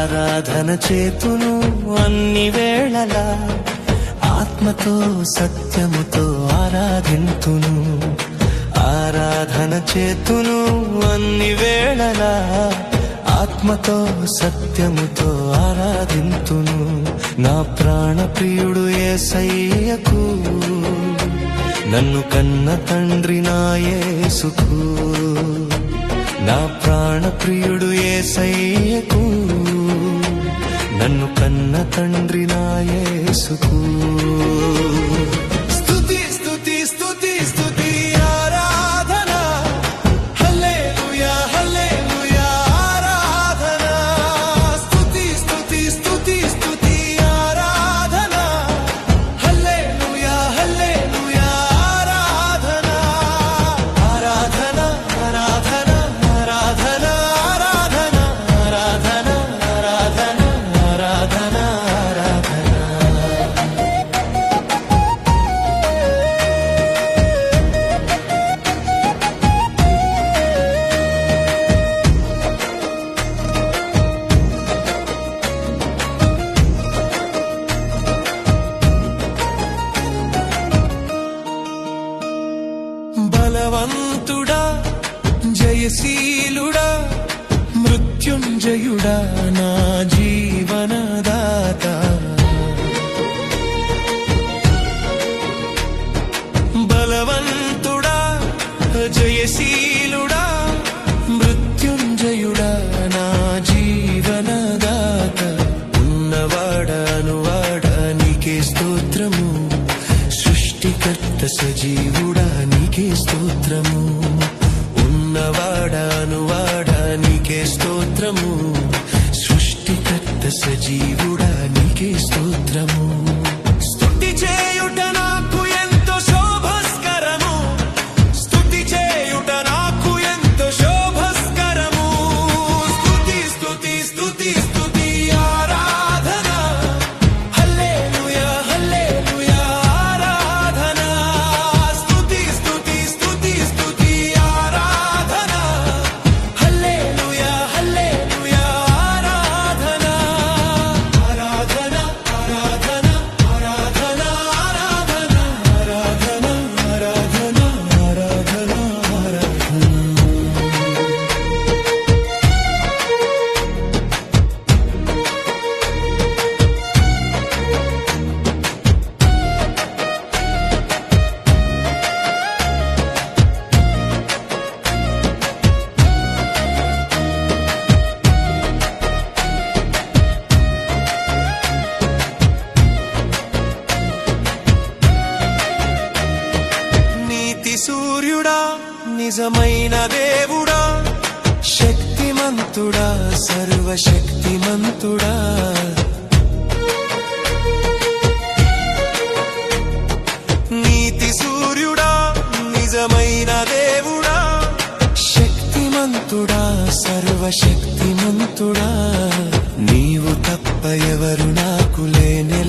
ఆరాధన చేతును అన్ని వేళలా, ఆత్మతో సత్యముతో ఆరాధింతును. ఆరాధన చేతును అన్ని వేళలా, ఆత్మతో సత్యముతో ఆరాధింతును. నా ప్రాణ ప్రియుడు యేసయ్యకు, నన్ను కన్న తండ్రి నా యేసుకు. నా ప్రాణ ప్రియుడు యేసయ్యకు, నన్ను కన్న తండ్రి నా యేసుకు. స్తుతి స్తుతి స్తుతి స్తుతి ఆరాధన, హల్లెలూయా హల్లెలూయా ఆరాధన. స్తుతి స్తుతి స్తుతి స్తుతి ఆరాధన, హల్లెలూయా హల్లెలూయా ఆరాధన. ఆరాధన ఆరాధన ఆరాధన ఆరాధన ఆరాధన ఆరాధన ఆరాధన ఆరాధన. బలవంతుడా జయశీలుడా మృత్యుంజయుడా నా జీవనదాత. బలవంతుడా జయశీలుడా మృత్యుంజయుడా నా జీవనదాత. ఉన్నవాడానువాడా నీకే స్తోత్రము, సృష్టికర్త సజీవుడా నీకే స్తోత్రము. ఉన్నవాడానువాడా నీకే స్తోత్రము, సృష్టికర్త సజీవుడా నీకే స్తోత్రము. స్తుతి చేయుట నాకు ఎంతో శోభస్కరము, స్తుతి చేయుట నాకు ఎంతో శోభస్కరము. స్తుతి స్తుతి స్తుతి స్తుతి ఆరాధన, హల్లెలూయా హల్లెలూయా ఆరాధన. స్తుతి స్తుతి స్తుతి స్తుతి ఆరాధన, హల్లెలూయా హల్లెలూయా ఆరాధన. ఆరాధన ఆరాధన ఆరాధన ఆరాధన ఆరాధన ఆరాధన ఆరాధన ఆరాధన. నీతి సూర్యుడా నిజమైన దేవుడా, శక్తిమంతుడా సర్వశక్తిమంతుడా. నీతి సూర్యుడా నిజమైన దేవుడా, శక్తిమంతుడా సర్వశక్తిమంతుడా. నీవు తప్ప ఎవరు నాకు లేనే